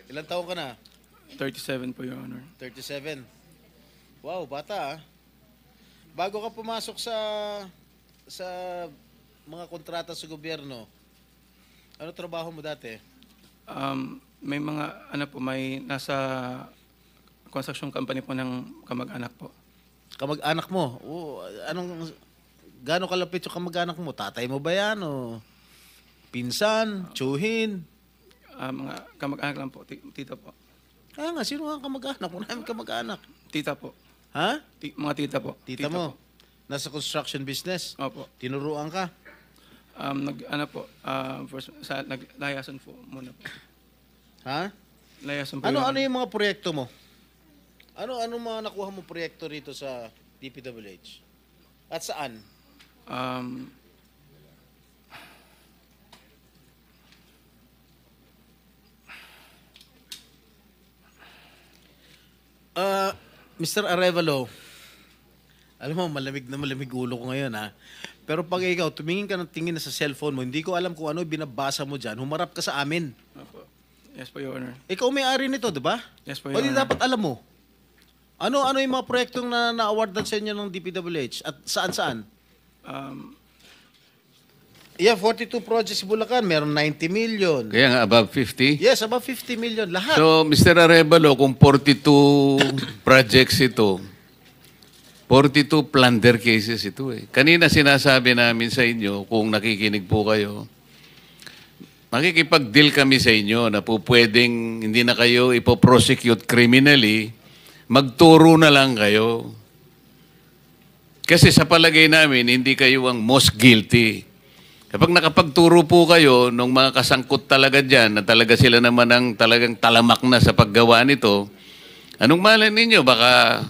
Ilang taon ka na? 37 po, Your Honor. 37. Wow, bata ah. Bago ka pumasok sa mga kontrata sa gobyerno, ano trabaho mo dati? May mga, may nasa construction company po ng kamag-anak po. Kamag-anak mo? Gaano kalapit yung kamag-anak mo? Tatay mo ba yan? O pinsan? Tsuhin? Mga kamag-anak lang po, tita po. Kaya nga, sino nga ang kamag-anak? Wala namin kamag-anak. Tita po. Ha? Mga tita po. Tita mo? Po. Nasa construction business? Opo. Tinuruan ka? Naglayasan po muna po. Ha? Layasan po. Ano Your Honor. yung mga proyekto mo? Ano mga nakuha mo proyekto rito sa DPWH? At saan? Mr. Arevalo, alam mo, malamig na malamig ulo ko ngayon ha. Pero pag ikaw, tumingin ka ng tingin na sa cellphone mo, hindi ko alam kung ano binabasa mo dyan, humarap ka sa amin. Opo. Yes po, Your Honor. Ikaw may-ari nito, di ba? Yes po, O Your di Honor. dapat alam mo. Ano yung mga proyektong na-awardan sa inyo ng DPWH? At saan-saan? Yeah, 42 projects sa Bulacan, meron 90 million. Kaya nga, above 50? Yes, about 50 million. Lahat. So, Mr. Arevalo, kung 42 projects ito, 42 plunder cases ito eh. Kanina sinasabi namin sa inyo, kung nakikinig po kayo, makikipag-deal kami sa inyo na po pwedeng hindi na kayo ipoprosecute criminally, magturo na lang kayo. Kasi sa palagay namin, hindi kayo ang most guilty. Kapag nakapagturo po kayo nung mga kasangkot talaga dyan, na talaga sila naman ang talagang talamak na sa paggawa nito, anong malay ninyo? Baka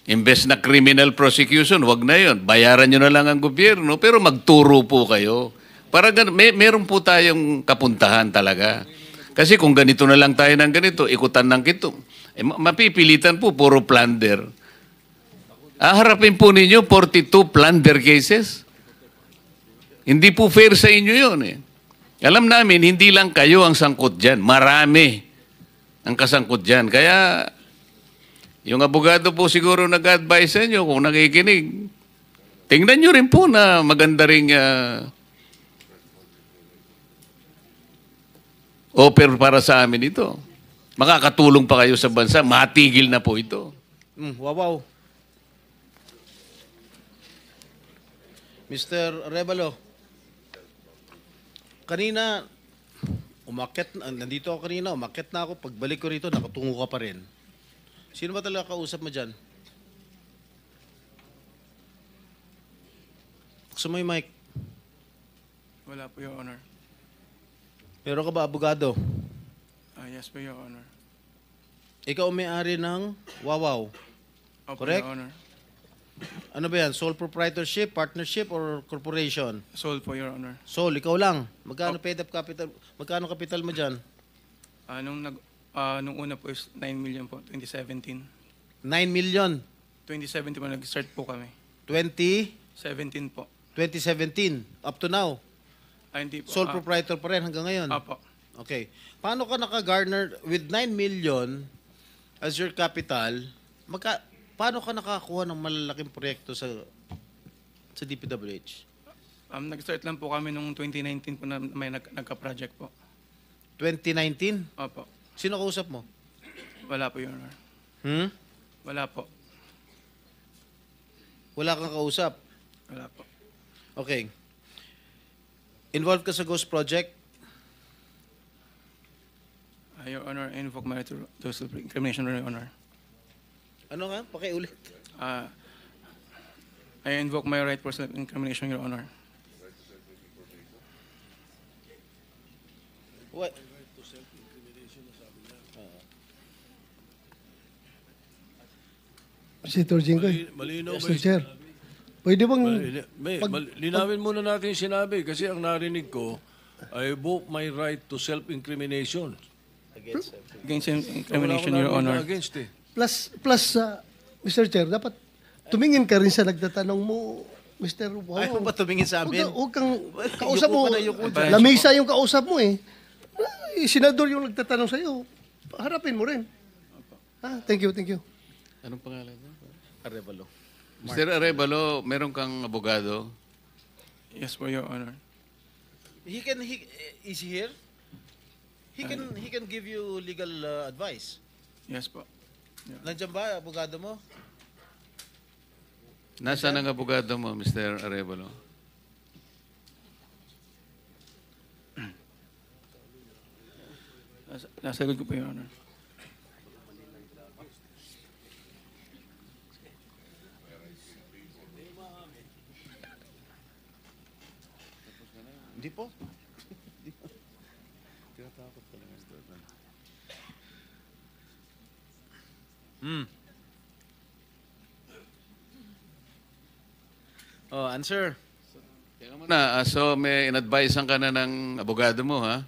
imbes na criminal prosecution, wag na yon. Bayaran nyo na lang ang gobyerno, pero magturo po kayo. Para meron po tayong kapuntahan talaga. Kasi kung ganito na lang tayo ng ganito, ikutan ng kito, mapipilitan po, puro plunder. Harapin po ninyo 42 plunder cases. Hindi po fair sa inyo yun eh. Alam namin, hindi lang kayo ang sangkot dyan. Marami ang kasangkot dyan. Kaya, yung abogado po siguro nag-advise sa inyo kung nakikinig. Tingnan nyo rin po na maganda ring offer para sa amin ito. Makakatulong pa kayo sa bansa. Matigil na po ito. Wow. Mr. Arevalo, kanina, nandito ako kanina, umakyat na ako. Pagbalik ko rito, nakatungo ka pa rin. Sino ba talaga kausap mo dyan? Buksan mo yung mic. Wala po, Your Honor. Meron ka ba abogado? Yes po, Your Honor. Ikaw ang may-ari ng Wawaw. Opo, Correct? Your Honor. Ano ba yan? Sole proprietorship, partnership, or corporation? Sold po, Your Honor. Sole, ikaw lang. Magkano paid up capital? Magkano capital mo dyan? Nung una po is 9 million po, 2017. 9 million. 2017 po, nag-start po kami. 2017. 17 po. Up to now. Hindi po. Sole proprietor pa rin hanggang ngayon. Opo. Okay. Paano ka naka-garner with 9 million as your capital? Paano ka nakakuha ng malalaking proyekto sa DPWH? Nag-start lang po kami nung 2019 po na may nagka-project po. 2019? Opo. Sino kausap mo? Wala po, Your Honor. Wala po. Wala kang kausap? Wala po. Okay. Involved ka sa Ghost Project? Your Honor, I invoke my right to self-incrimination, Your Honor. Ano nga? Pakiulit. I invoke my right for self-incrimination, Your Honor. What? Senator Jinggoy. Malinaw ba Mr. Chair. Pwede bang... linawin muna natin yung sinabi kasi ang narinig ko, I invoke my right to self-incrimination. Against incrimination, Your Honor. Against eh. Plus, Mr. Chair, dapat tumingin ka rin sa nagtatanong mo, Mr. Wow. Ayaw ba tumingin sa amin? Huwag kang kausap Yuko mo. ka na, yuko dyan. Lamesa yung kausap mo eh. Senador yung nagtatanong sa'yo. harapin mo rin. Thank you, thank you. Anong pangalan mo? Arevalo. Mr. Arevalo, meron kang abogado? Yes po, Your Honor. Is he here? He can give you legal advice. Yes po. Nandiyan ba abogado mo? Nasaan ang abogado mo, Mr. Arevalo? Nasagot ko po, Your Honor. Hindi po. Oh, answer. Teka muna, so may in-advisean ka na ng abogado mo, ha?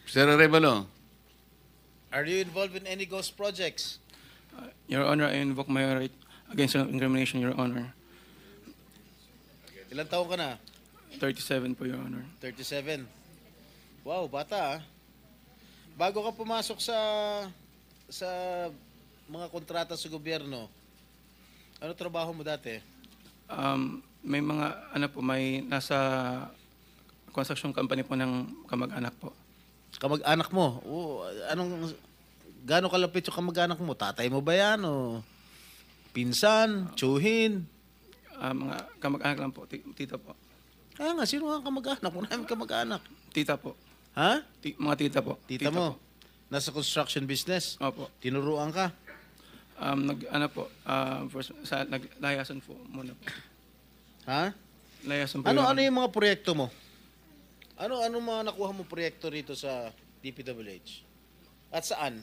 Mr. Arevalo, Are you involved in any ghost projects? Your Honor, I invoke my right against self-incrimination, Your Honor. Ilang taon ka na? 37 po, Your Honor. 37. Wow, bata ah. Bago ka pumasok sa mga kontrata sa gobyerno, ano trabaho mo dati? May mga, may nasa construction company po ng kamag-anak po. Kamag-anak mo? Gano'ng kalapit yung kamag-anak mo? Tatay mo ba yan? O pinsan? Tsuhin? Mga kamag-anak lang po, tita po. Kaya nga, sino ang kamag-anak? Wala namin kamag-anak. Tita po. Ha? Mga tita po. Tita mo? Po. Nasa construction business? Opo. Tinuruan ka? Naglayasan po muna po. Ha? Layasan po. Ano Your Honor. yung mga proyekto mo? Ano mga nakuha mo proyekto rito sa DPWH? At saan?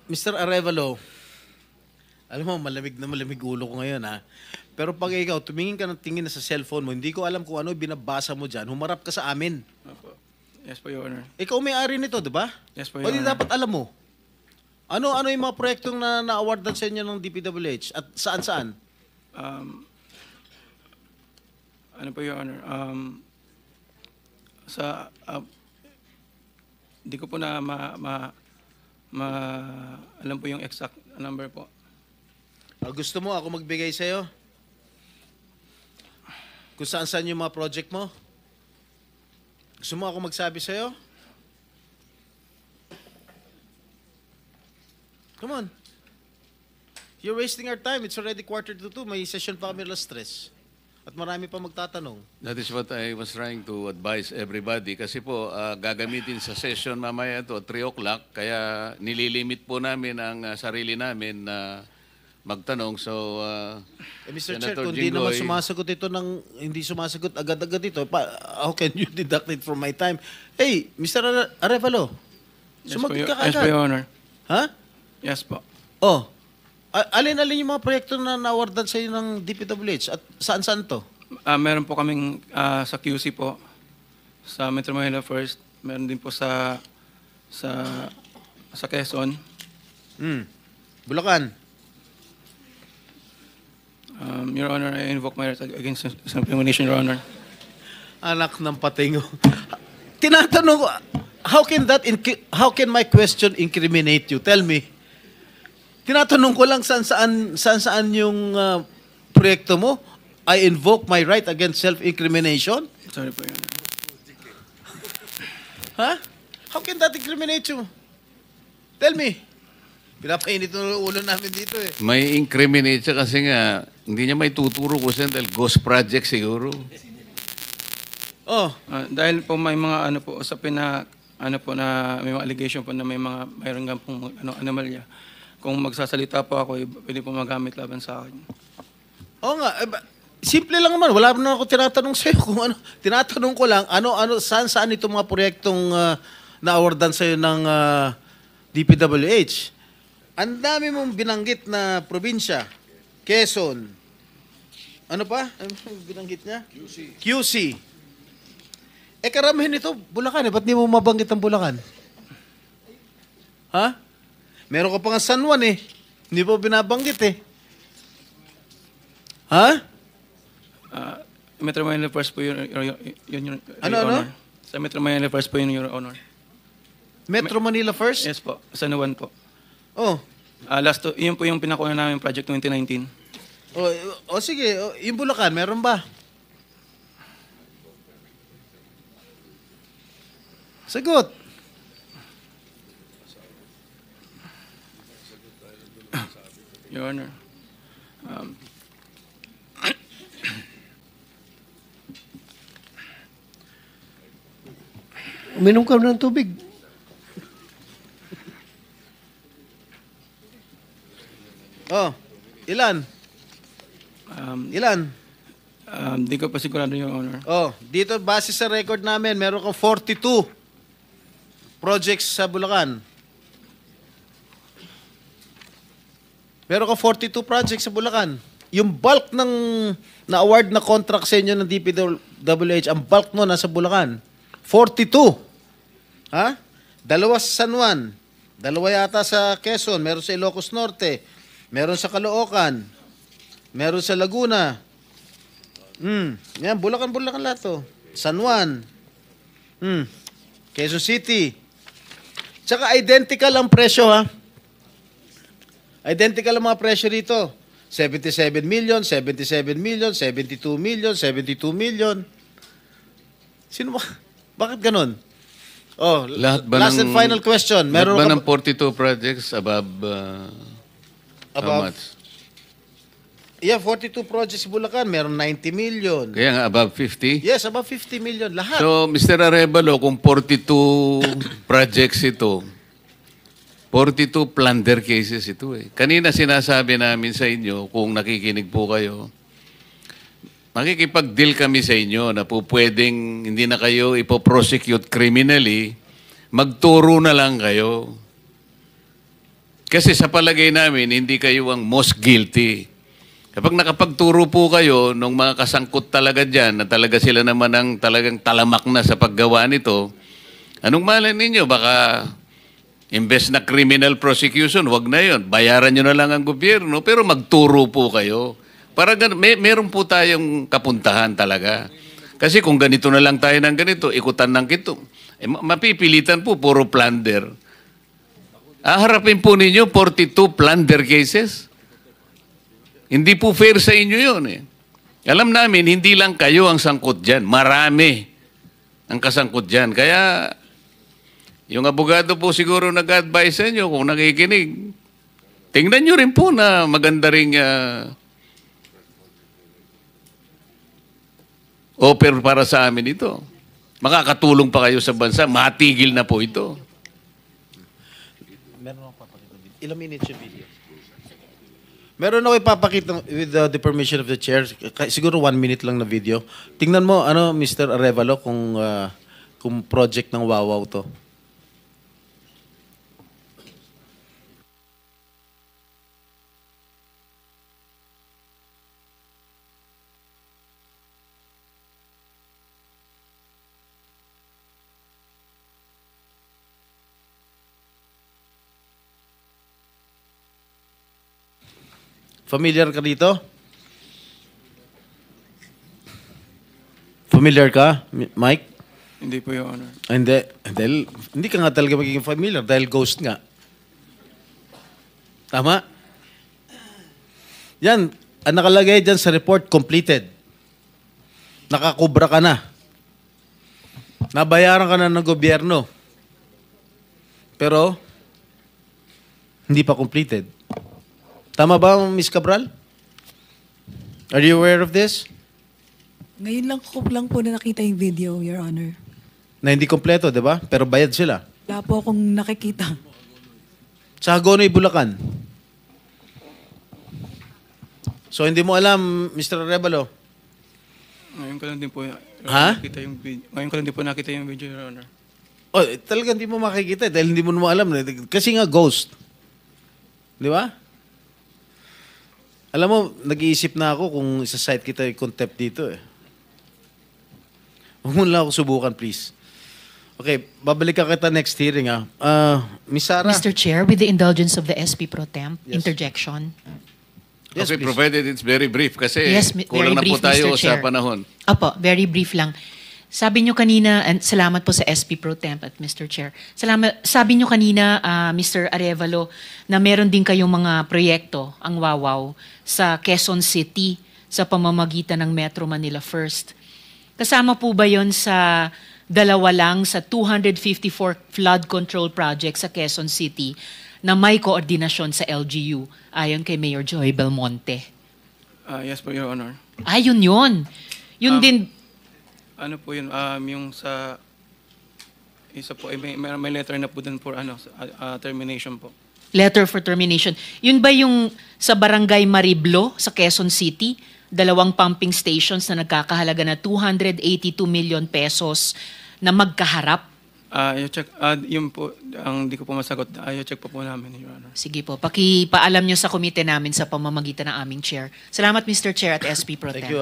Mr. Arevalo, alam mo, malamig na malamig ulo ko ngayon ha. Pero pag ikaw, tumingin ka ng tingin na sa cellphone mo, hindi ko alam kung ano binabasa mo dyan, humarap ka sa amin. Opo. Yes po, Your Honor. Ikaw may-ari nito, di ba? Yes po, O Your di Honor. dapat alam mo. Ano yung mga proyektong na-awardan sa inyo ng DPWH? At saan-saan? Ano po, Your Honor? Hindi ko po na alam po yung exact number po. Gusto mo ako magbigay sa'yo? Kung saan-saan yung mga project mo? Gusto mo ako magsabi sa'yo? Come on. You're wasting our time. It's already 1:45. May session pa kami alas 3. At marami pa magtatanong. that is what I was trying to advise everybody. Kasi po, gagamitin sa session mamaya ito, 3 o'clock. Kaya nililimit po namin ang sarili namin na magtanong. So, Mr. Chair, Senator kung di naman Jinggoy, sumasagot ito hindi sumasagot agad-agad ito, how can you deduct it from my time? Hey, Mr. Arevalo, sumagot ka Yes po, agad. Your Honor. Ha? Yes po. Oh, alin-alin yung mga proyekto na na-awardan sa iyo ng DPWH at saan-saan to? Meron po kaming sa QC po, sa Metro Manila First. Meron din po sa Quezon. Bulacan. Your Honor, I invoke my right against self-incrimination, Your Honor. Anak ng patingo. Tinatanong ko, how can my question incriminate you? Tell me. Tinatanong ko lang saan yung proyekto mo. I invoke my right against self-incrimination? Sorry po, Your Honor. Ha? How can that incriminate you? Tell me. Pinapainit ng ulo namin dito eh. may incriminate siya kasi nga, hindi niya may tuturo ko siya dahil ghost project siguro. Oh, Dahil po may mga usapin na na may mga allegation po na mayroon nga pong anomalya. Kung magsasalita po ako, pwede po magamit laban sa akin. oo nga. Simple lang naman. Wala na ako tinatanong sa'yo kung ano. Tinatanong ko lang, saan itong mga proyektong na-awardan sa'yo ng DPWH. Ang dami mong binanggit na probinsya. Quezon. Ano pa? Ano binanggit niya? QC. Karamihan ito, Bulacan eh. Ba't di mo mabanggit ang Bulacan? Ha? Meron ka pa nga San Juan eh. Hindi po binabanggit eh. Ha? Metro Manila First po yun, Your Ano? Honor. Sa Metro Manila First po yun, Your Honor. Metro Manila First? Yes po, sa Nuwan po. Oh. Yun po yung pinakuha namin project 2019. Sige. Yung Bulacan, meron ba? Sagot. Your Honor. Uminom ka ng tubig. Oh. Ilan? Ilan? Di ko pa sigurado, Your Honor. Oh, dito base sa record namin, meron kang 42 projects sa Bulacan. Meron kang 42 projects sa Bulacan. Yung bulk ng na-award na contract sa inyo ng DPWH, ang bulk mo nasa Bulacan. 42. Ha? Dalawa sa San Juan. Dalawa yata sa Quezon. Meron sa Ilocos Norte. Meron sa Caloocan. Meron sa Laguna. Yan, Bulacan lahat to. San Juan. Quezon City. Tsaka identical ang presyo, ha? Identical ang mga presyo rito. 77 million, 77 million, 72 million, 72 million. Sino ba? Bakit ganun? Oh, last and final question. Lahat Meron ba ka ng 42 projects above, how Above? much? Yeah, 42 projects sa Bulacan. Meron 90 million. Kaya nga, above 50? Yes, above 50 million. Lahat. So, Mr. Arevalo, kung 42 projects ito, 42 plunder cases ito eh. Kanina sinasabi namin sa inyo, kung nakikinig po kayo, makikipag-deal kami sa inyo na po pwedeng hindi na kayo ipoprosecute criminally, magturo na lang kayo. Kasi sa palagay namin, hindi kayo ang most guilty. Kapag nakapagturo po kayo ng mga kasangkot talaga dyan, na talaga sila naman ang talagang talamak na sa paggawa nito, anong malay ninyo? Baka imbes na criminal prosecution, wag na yon. Bayaran nyo na lang ang gobyerno, pero magturo po kayo. Para meron po tayong kapuntahan talaga. Kasi kung ganito na lang tayo ng ganito, ikutan ng kito, mapipilitan po, puro plunder. Harapin po ninyo 42 plunder cases. Hindi po fair sa inyo yun eh. Alam namin, hindi lang kayo ang sangkot dyan. Marami ang kasangkot dyan. Kaya, yung abogado po siguro nag-advise sa inyo kung nakikinig. Tingnan nyo rin po na maganda ring offer para sa amin ito. Makakatulong pa kayo sa bansa. Matigil na po ito. Meron ako papakita video. Ilang minutes yung video? Meron ako ipapakita with the permission of the chair. Siguro 1 minute lang na video. Tingnan mo, Mr. Arevalo, kung project ng Wawaw to. Familiar ka dito? Familiar ka, Mike? Hindi po, Your Honor. Hindi. Hindi ka nga talaga magiging familiar dahil ghost nga. Tama? Yan. Ang nakalagay dyan sa report, completed. Nakakubra ka na. Nabayaran ka na ng gobyerno. Pero, hindi pa completed. Tama ba, Ms. Cabral? Are you aware of this? Ngayon lang po na nakita yung video, Your Honor. Na hindi kompleto, di ba? Pero bayad sila. Wala po akong nakikita. Sa Hagonoy, Bulacan. So, hindi mo alam, Mr. Arevalo? Ngayon ko lang din po nakita yung video. Ngayon ko lang din po nakita yung video, Your Honor. Oh, talaga hindi mo makikita dahil hindi mo naman alam. Kasi nga ghost. Di ba? Alam mo, nag-iisip na ako kung isa-cite kita yung contempt dito eh. Huwag mo lang ako subukan, please. Okay, babalik ka kita next hearing Miss Sara. Mr. Chair, with the indulgence of the SP Pro Temp, interjection. Yes, Okay, please. provided it's very brief kasi Yes, kulang very na po brief, tayo Mr. Chair. sa panahon. Opo, very brief lang. Sabi nyo kanina, and salamat po sa SP Pro Temp at Mr. Chair. Sabi nyo kanina, Mr. Arevalo, na meron din kayong mga proyekto, ang Wawaw, sa Quezon City sa pamamagitan ng Metro Manila First. Kasama po ba yon sa dalawa lang sa 254 flood control projects sa Quezon City na may koordinasyon sa LGU ayon kay Mayor Joy Belmonte? Yes po, Your Honor. Ayun yun. Yun din, Ano po yun, yung sa isa po, may letter na po dun for termination po. letter for termination. Yun ba yung sa Barangay Mariblo sa Quezon City? 2 pumping stations na nagkakahalaga na 282 million pesos na magkaharap? I-check, yun po, ang di ko po masagot, i-check po namin, Your Honor. Sige po, pakipaalam nyo sa komite namin sa pamamagitan ng aming chair. Salamat, Mr. Chair at SP Pro Thank Tem. you.